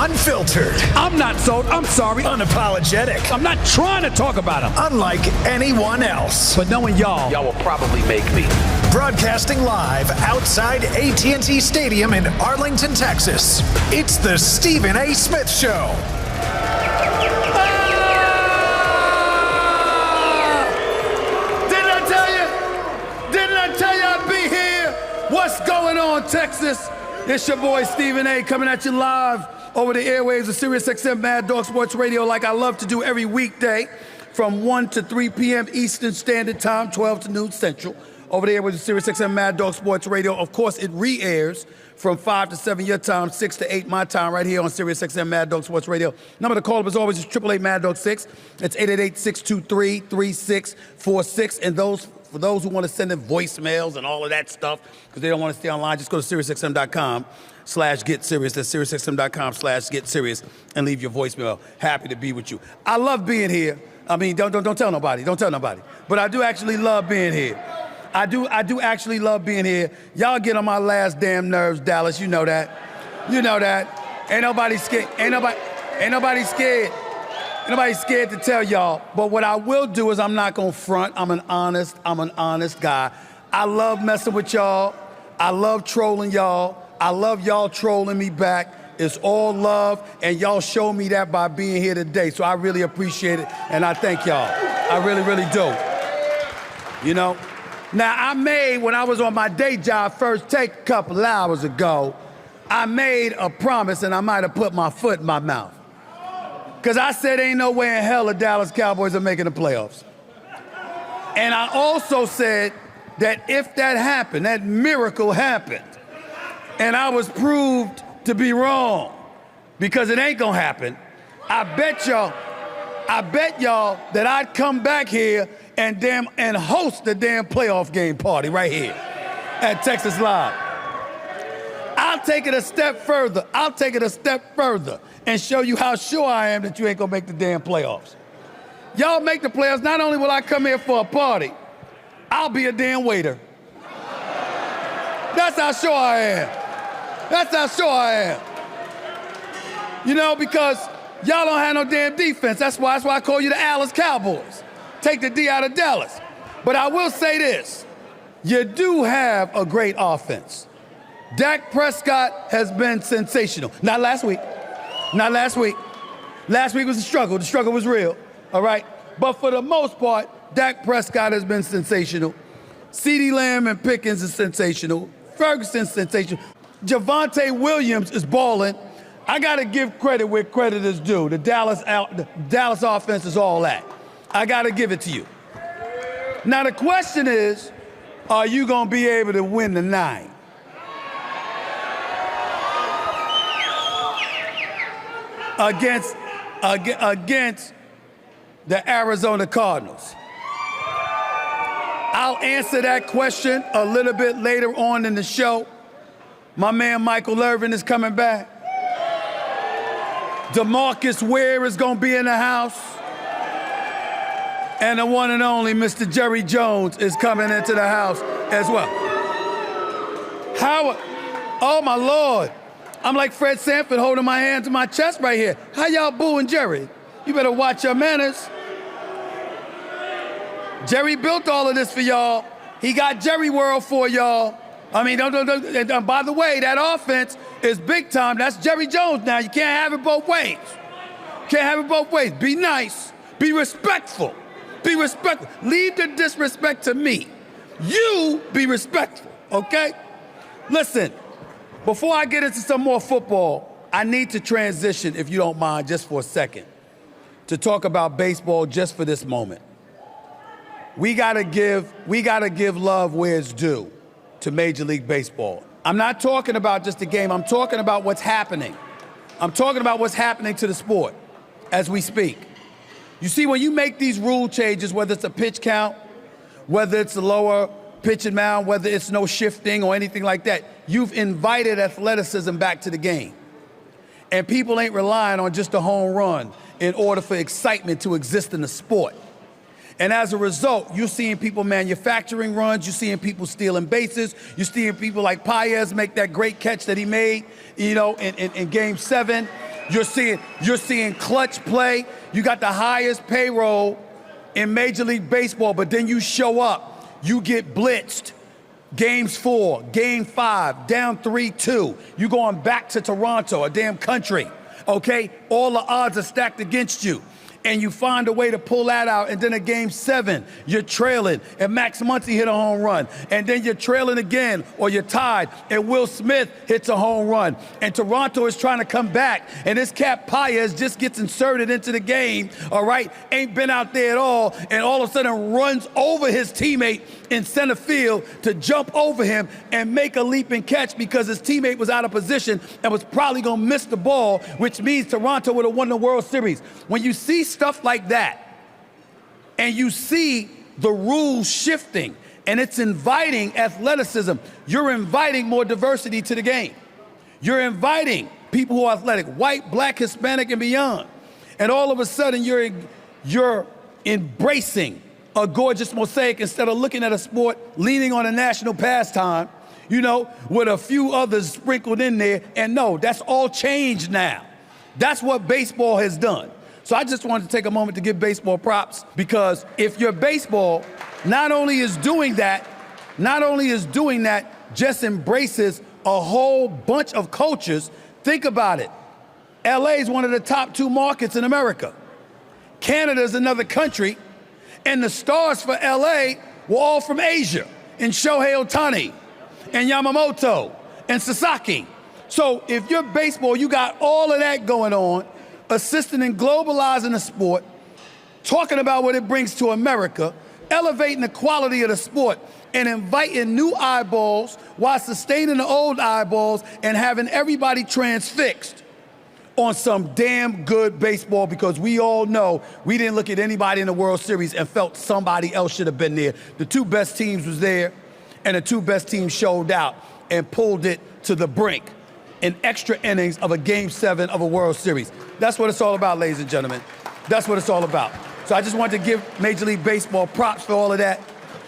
Unfiltered. I'm not sold. I'm sorry. Unapologetic. I'm not trying to talk about him. Unlike anyone else. But knowing y'all will probably make me. Broadcasting live outside AT&T Stadium in Arlington, Texas. It's the Stephen A. Smith Show. Didn't I tell you I'd be here? What's going on, Texas? It's your boy Stephen A. coming at you live over the airwaves of SiriusXM Mad Dog Sports Radio like I love to do every weekday from 1 to 3 p.m. Eastern Standard Time, 12 to noon Central. Over the airwaves of SiriusXM Mad Dog Sports Radio. Of course, it re-airs from 5 to 7 your time, 6 to 8 my time right here on SiriusXM Mad Dog Sports Radio. Number to call up as always is 888 Mad Dog 6. It's 888-623-3646. And for those who want to send in voicemails and all of that stuff, because they don't want to stay online, just go to SiriusXM.com/GetSerious. That's SiriusXM.com/GetSerious and leave your voicemail. Happy to be with you. I love being here. I mean, don't tell nobody. Don't tell nobody. But I do actually love being here. I do actually love being here. Y'all get on my last damn nerves, Dallas. You know that. You know that. Ain't nobody scared. Ain't nobody scared. Ain't nobody scared to tell y'all. But what I will do is I'm not gonna front. I'm an honest guy. I love messing with y'all. I love trolling y'all. I love y'all trolling me back. It's all love, and y'all show me that by being here today. So I really appreciate it, and I thank y'all. I really, really do. You know? Now, when I was on my day job first take a couple hours ago, I made a promise, and I might have put my foot in my mouth. Because I said ain't no way in hell the Dallas Cowboys are making the playoffs. And I also said that if that happened, that miracle happened, and I was proved to be wrong, because it ain't gonna happen, I bet y'all that I'd come back here and host the damn playoff game party right here at Texas Live. I'll take it a step further and show you how sure I am that you ain't gonna make the damn playoffs. Y'all make the playoffs, not only will I come here for a party, I'll be a damn waiter. That's how sure I am. You know, because y'all don't have no damn defense. That's why I call you the Dallas Cowboys. Take the D out of Dallas. But I will say this, you do have a great offense. Dak Prescott has been sensational. Not last week. Last week was a struggle. The struggle was real, all right? But for the most part, Dak Prescott has been sensational. CeeDee Lamb and Pickens is sensational. Ferguson's sensational. Javonte Williams is balling. I got to give credit where credit is due. The Dallas offense is all that. I got to give it to you. Now, the question is, are you going to be able to win the 9? Against the Arizona Cardinals? I'll answer that question a little bit later on in the show. My man Michael Irvin is coming back. DeMarcus Ware is going to be in the house. And the one and only Mr. Jerry Jones is coming into the house as well. Howard, oh my Lord. I'm like Fred Sanford holding my hand to my chest right here. How y'all booing Jerry? You better watch your manners. Jerry built all of this for y'all. He got Jerry World for y'all. I mean, and by the way, that offense is big time. That's Jerry Jones now. You can't have it both ways. Be nice. Be respectful. Leave the disrespect to me. You be respectful, okay? Listen, before I get into some more football, I need to transition, if you don't mind, just for a second, to talk about baseball just for this moment. We gotta give love where it's due to Major League Baseball. I'm not talking about just the game. I'm talking about what's happening. I'm talking about what's happening to the sport as we speak. You see, when you make these rule changes, whether it's a pitch count, whether it's a lower pitch and mound, whether it's no shifting or anything like that, you've invited athleticism back to the game. And people ain't relying on just a home run in order for excitement to exist in the sport. And as a result, you're seeing people manufacturing runs, you're seeing people stealing bases, you're seeing people like Paez make that great catch that he made, in Game 7. You're seeing clutch play. You got the highest payroll in Major League Baseball, but then you show up, you get blitzed. Games 4, game 5, down 3-2. You going back to Toronto, a damn country, okay? All the odds are stacked against you. And you find a way to pull that out, and then in game 7, you're trailing, and Max Muncy hit a home run. And then you're trailing again, or you're tied, and Will Smith hits a home run. And Toronto is trying to come back, and this cat Paez just gets inserted into the game, all right? Ain't been out there at all, and all of a sudden runs over his teammate in center field to jump over him and make a leap and catch because his teammate was out of position and was probably gonna miss the ball, which means Toronto would have won the World Series. When you see stuff like that, and you see the rules shifting, and it's inviting athleticism, you're inviting more diversity to the game. You're inviting people who are athletic, white, black, Hispanic, and beyond. And all of a sudden, you're embracing a gorgeous mosaic instead of looking at a sport leaning on a national pastime, you know, with a few others sprinkled in there. And no, that's all changed now. That's what baseball has done. So I just wanted to take a moment to give baseball props, because if your baseball not only is doing that, just embraces a whole bunch of cultures. Think about it. LA is one of the top 2 markets in America. Canada is another country. And the stars for LA were all from Asia, and Shohei Ohtani, and Yamamoto, and Sasaki. So if you're baseball, you got all of that going on, assisting in globalizing the sport, talking about what it brings to America, elevating the quality of the sport, and inviting new eyeballs while sustaining the old eyeballs and having everybody transfixed on some damn good baseball, because we all know we didn't look at anybody in the World Series and felt somebody else should have been there. The 2 best teams was there, and the 2 best teams showed out and pulled it to the brink in extra innings of a Game 7 of a World Series. That's what it's all about, ladies and gentlemen. That's what it's all about. So I just wanted to give Major League Baseball props for all of that.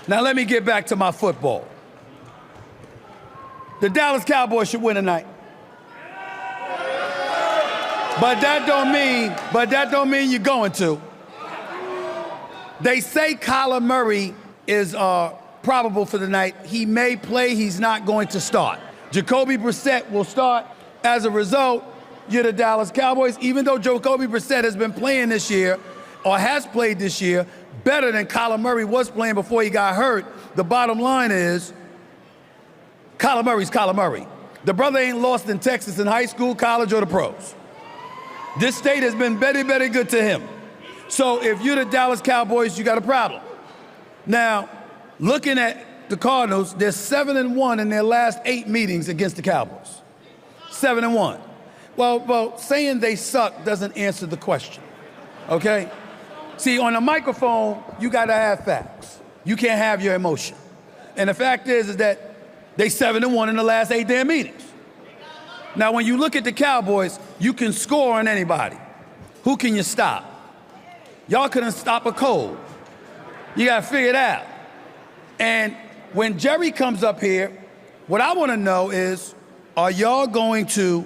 Now let me get back to my football. The Dallas Cowboys should win tonight. But that don't mean you're going to. They say Kyler Murray is probable for the night. He may play, he's not going to start. Jacoby Brissett will start. As a result, you're the Dallas Cowboys. Even though Jacoby Brissett has been playing this year, or has played this year, better than Kyler Murray was playing before he got hurt, the bottom line is, Kyler Murray's Kyler Murray. The brother ain't lost in Texas in high school, college, or the pros. This state has been very, very good to him. So if you're the Dallas Cowboys, you got a problem. Now, looking at the Cardinals, they're 7-1 in their last 8 meetings against the Cowboys. 7-1. Well, saying they suck doesn't answer the question, okay? See, on a microphone, you gotta have facts. You can't have your emotion. And the fact is that they 7-1 in the last 8 damn meetings. Now, when you look at the Cowboys, you can score on anybody. Who can you stop? Y'all couldn't stop a cold. You gotta figure it out. And when Jerry comes up here, what I wanna know is, are y'all going to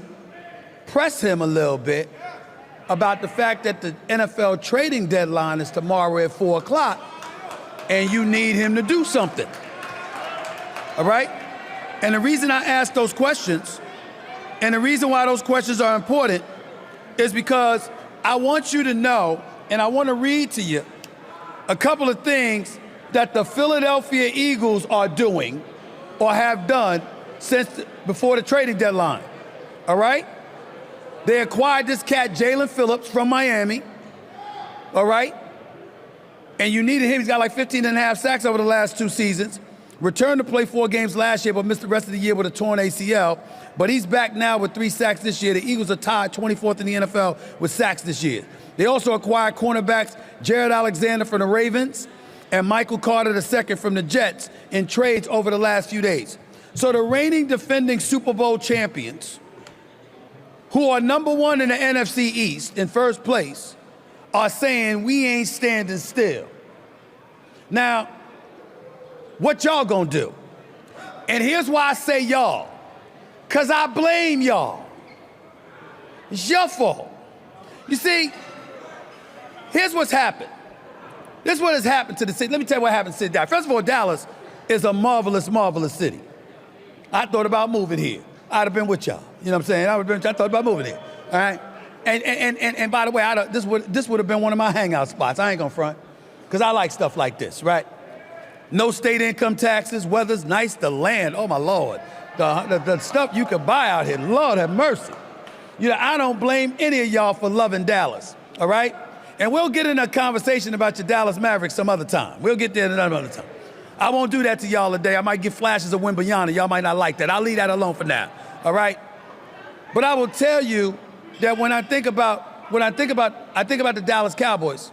press him a little bit about the fact that the NFL trading deadline is tomorrow at 4 o'clock, and you need him to do something, all right? And the reason I ask those questions, and the reason why those questions are important, is because I want you to know, and I want to read to you a couple of things that the Philadelphia Eagles are doing or have done since before the trading deadline, all right? They acquired this cat, Jalen Phillips, from Miami, all right? And you needed him. He's got like 15 and a half sacks over the last 2 seasons. Returned to play 4 games last year, but missed the rest of the year with a torn ACL. But he's back now with 3 sacks this year. The Eagles are tied 24th in the NFL with sacks this year. They also acquired cornerbacks Jared Alexander from the Ravens and Michael Carter II from the Jets in trades over the last few days. So the reigning defending Super Bowl champions, who are number 1 in the NFC East in first place, are saying we ain't standing still. Now, what y'all gonna do? And here's why I say y'all, 'cause I blame y'all. It's your fault. You see, here's what's happened. This is what has happened to the city. Let me tell you what happened to the city. First of all, Dallas is a marvelous, marvelous city. I thought about moving here. I'd have been with y'all. You know what I'm saying? I thought about moving here. All right? And by the way, this would have been one of my hangout spots. I ain't gonna front. Because I like stuff like this, right? No state income taxes, weather's nice, the land, oh my Lord. The stuff you could buy out here, Lord have mercy. You know, I don't blame any of y'all for loving Dallas, all right? And we'll get in a conversation about your Dallas Mavericks some other time. We'll get there another time. I won't do that to y'all today. I might get flashes of Wembanyama. Y'all might not like that. I'll leave that alone for now, all right? But I will tell you that when I think about the Dallas Cowboys,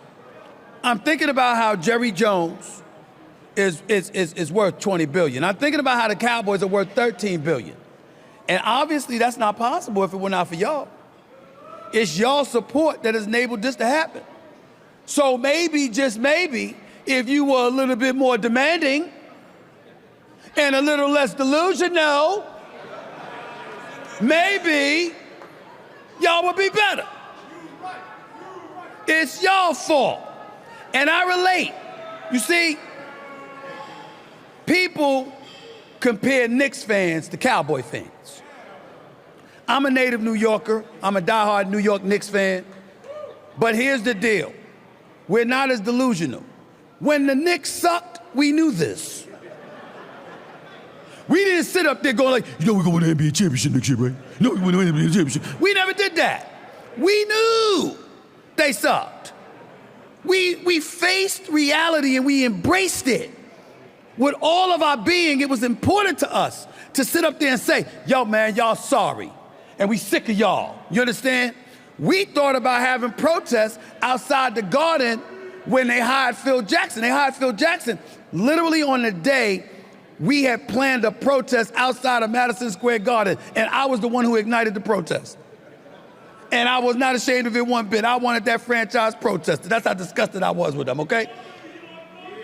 I'm thinking about how Jerry Jones is worth $20 billion. I'm thinking about how the Cowboys are worth $13 billion. And obviously that's not possible if it were not for y'all. It's y'all support that has enabled this to happen. So maybe, just maybe, if you were a little bit more demanding and a little less delusional, maybe y'all would be better. It's y'all fault. And I relate. You see, people compare Knicks fans to Cowboy fans. I'm a native New Yorker. I'm a diehard New York Knicks fan. But here's the deal. We're not as delusional. When the Knicks sucked, we knew this. We didn't sit up there going like, you know we're going to win the NBA championship next year, right? You know we're going to win the NBA championship. We never did that. We knew they sucked. We faced reality and we embraced it. With all of our being, it was important to us to sit up there and say, yo, man, y'all sorry. And we sick of y'all. You understand? We thought about having protests outside the Garden when they hired Phil Jackson. They hired Phil Jackson literally on the day we had planned a protest outside of Madison Square Garden, and I was the one who ignited the protest. And I was not ashamed of it one bit. I wanted that franchise protested. That's how disgusted I was with them, okay?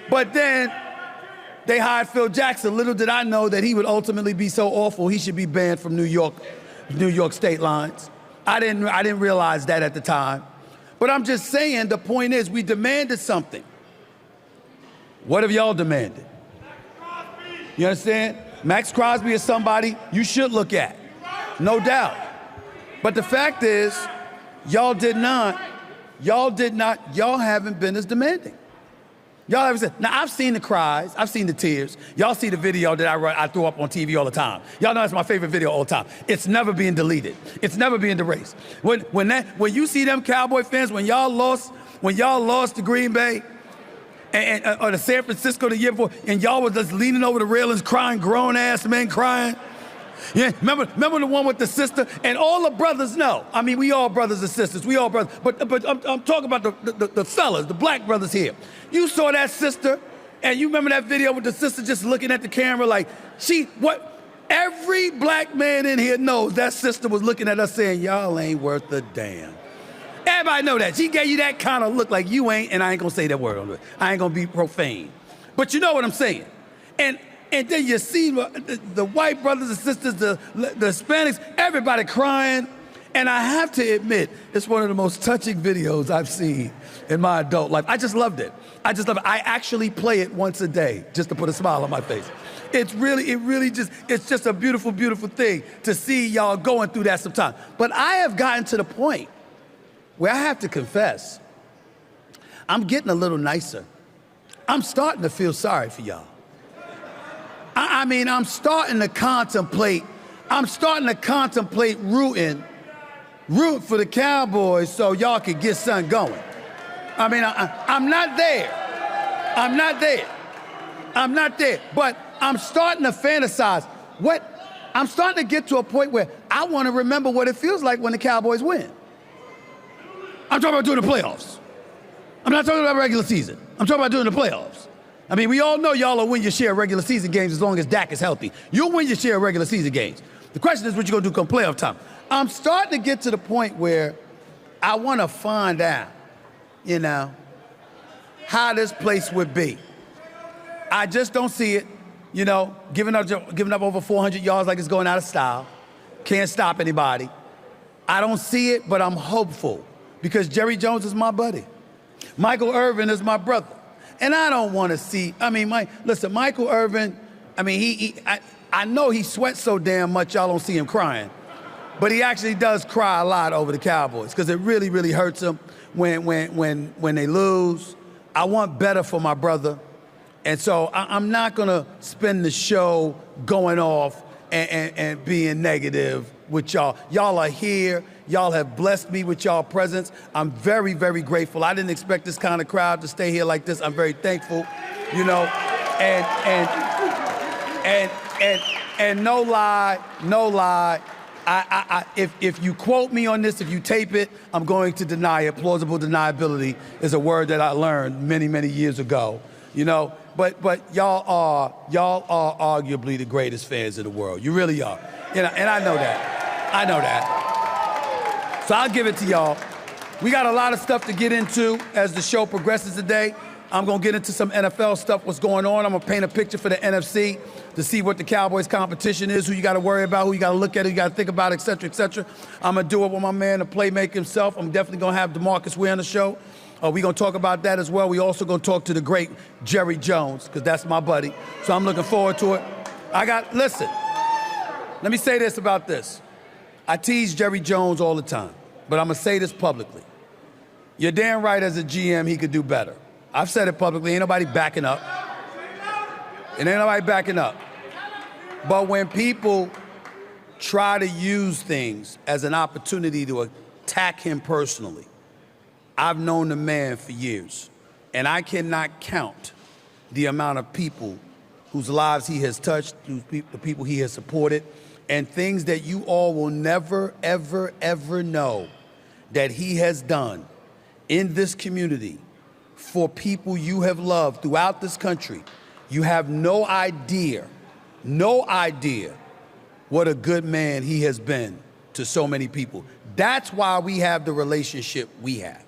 But then they hired Phil Jackson. Little did I know that he would ultimately be so awful he should be banned from New York state lines. I didn't realize that at the time. But I'm just saying, the point is, we demanded something. What have y'all demanded? You understand? Max Crosby is somebody you should look at, no doubt. But the fact is, y'all haven't been as demanding. Y'all haven't said, now I've seen the cries, I've seen the tears. Y'all see the video that I throw up on TV all the time. Y'all know that's my favorite video all the time. It's never being deleted. It's never being erased. When you see them Cowboy fans, when y'all lost to Green Bay, or to San Francisco the year before, and y'all was just leaning over the railings crying, grown-ass men crying. Yeah, remember the one with the sister? And all the brothers know. I mean, we all brothers and sisters. We all brothers. But I'm talking about the fellas, the black brothers here. You saw that sister, and you remember that video with the sister just looking at the camera like, every black man in here knows that sister was looking at us saying, y'all ain't worth a damn. Everybody know that. She gave you that kind of look like you ain't, and I ain't gonna say that word on it. I ain't gonna be profane. But you know what I'm saying. And then you see the white brothers and sisters, the Hispanics, everybody crying. And I have to admit, it's one of the most touching videos I've seen in my adult life. I just loved it. I I actually play it once a day just to put a smile on my face. It's just a beautiful, beautiful thing to see y'all going through that sometimes. But I have gotten to the point where I have to confess, I'm getting a little nicer. I'm starting to feel sorry for y'all. I mean, I'm starting to contemplate rooting for the Cowboys so y'all can get something going. I mean, I'm not there. But I'm starting to fantasize. I'm starting to get to a point where I want to remember what it feels like when the Cowboys win. I'm talking about doing the playoffs. I'm not talking about regular season. I'm talking about doing the playoffs. I mean, we all know y'all will win your share of regular season games as long as Dak is healthy. You'll win your share of regular season games. The question is what you're going to do come playoff time. I'm starting to get to the point where I want to find out, how this place would be. I just don't see it, giving up over 400 yards like it's going out of style. Can't stop anybody. I don't see it, but I'm hopeful because Jerry Jones is my buddy. Michael Irvin is my brother. And I don't want to see, listen, Michael Irvin, I know he sweats so damn much y'all don't see him crying. But he actually does cry a lot over the Cowboys because it really, really hurts him when they lose. I want better for my brother. And so I'm not going to spend the show going off and being negative with y'all. Y'all are here. Y'all have blessed me with y'all presence. I'm very, very grateful. I didn't expect this kind of crowd to stay here like this. I'm very thankful, you know. And no lie. If you quote me on this, if you tape it, I'm going to deny it. Plausible deniability is a word that I learned many, many years ago, you know. But y'all are arguably the greatest fans in the world. You really are, and I know that. I know that. So I'll give it to y'all. We got a lot of stuff to get into as the show progresses today. I'm gonna get into some NFL stuff, what's going on. I'm gonna paint a picture for the NFC to see what the Cowboys competition is, who you gotta worry about, who you gotta look at, who you gotta think about, et cetera, et cetera. I'm gonna do it with my man, the playmaker himself. I'm definitely gonna have DeMarcus Ware on the show. We're gonna talk about that as well. We also gonna talk to the great Jerry Jones, because that's my buddy. So I'm looking forward to it. Listen, let me say this about this. I tease Jerry Jones all the time, but I'm gonna say this publicly. You're damn right as a GM, he could do better. I've said it publicly, ain't nobody backing up. It ain't nobody backing up. But when people try to use things as an opportunity to attack him personally, I've known the man for years, and I cannot count the amount of people whose lives he has touched, the people he has supported, and things that you all will never, ever, ever know that he has done in this community for people you have loved throughout this country. You have no idea what a good man he has been to so many people. That's why we have the relationship we have.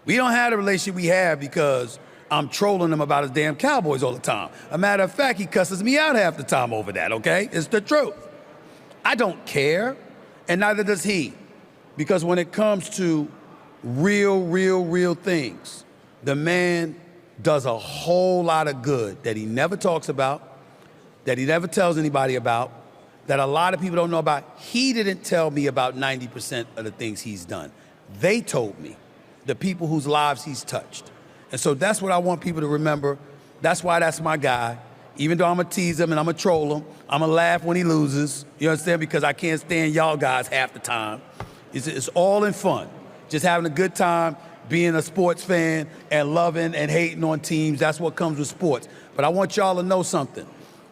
We don't have the relationship we have because I'm trolling him about his damn Cowboys all the time. A matter of fact, he cusses me out half the time over that, okay? It's the truth. I don't care, and neither does he. Because when it comes to real things, the man does a whole lot of good that he never talks about, that he never tells anybody about, that a lot of people don't know about. He didn't tell me about 90% of the things he's done. They told me, the people whose lives he's touched. And so that's what I want people to remember. That's why that's my guy. Even though I'm gonna tease him and I'm gonna troll him, I'm gonna laugh when he loses, you understand? Because I can't stand y'all guys half the time. It's all in fun. Just having a good time, being a sports fan and loving and hating on teams. That's what comes with sports. But I want y'all to know something.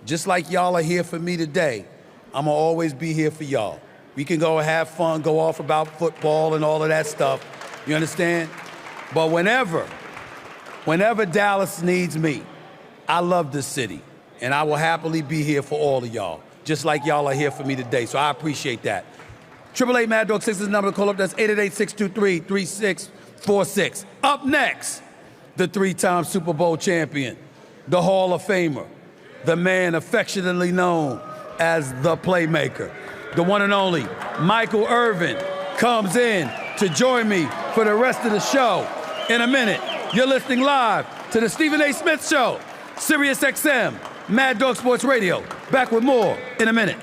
Just like y'all are here for me today, I'm gonna always be here for y'all. We can go and have fun, go off about football and all of that stuff. You understand? But whenever Dallas needs me, I love this city. And I will happily be here for all of y'all, just like y'all are here for me today. So I appreciate that. 888 Mad Dog 6 is the number to call up. That's 888-623-3646. Up next, the three-time Super Bowl champion, the Hall of Famer, the man affectionately known as the Playmaker, the one and only Michael Irvin comes in to join me for the rest of the show. In a minute, you're listening live to the Stephen A. Smith Show, Sirius XM, Mad Dog Sports Radio. Back with more in a minute.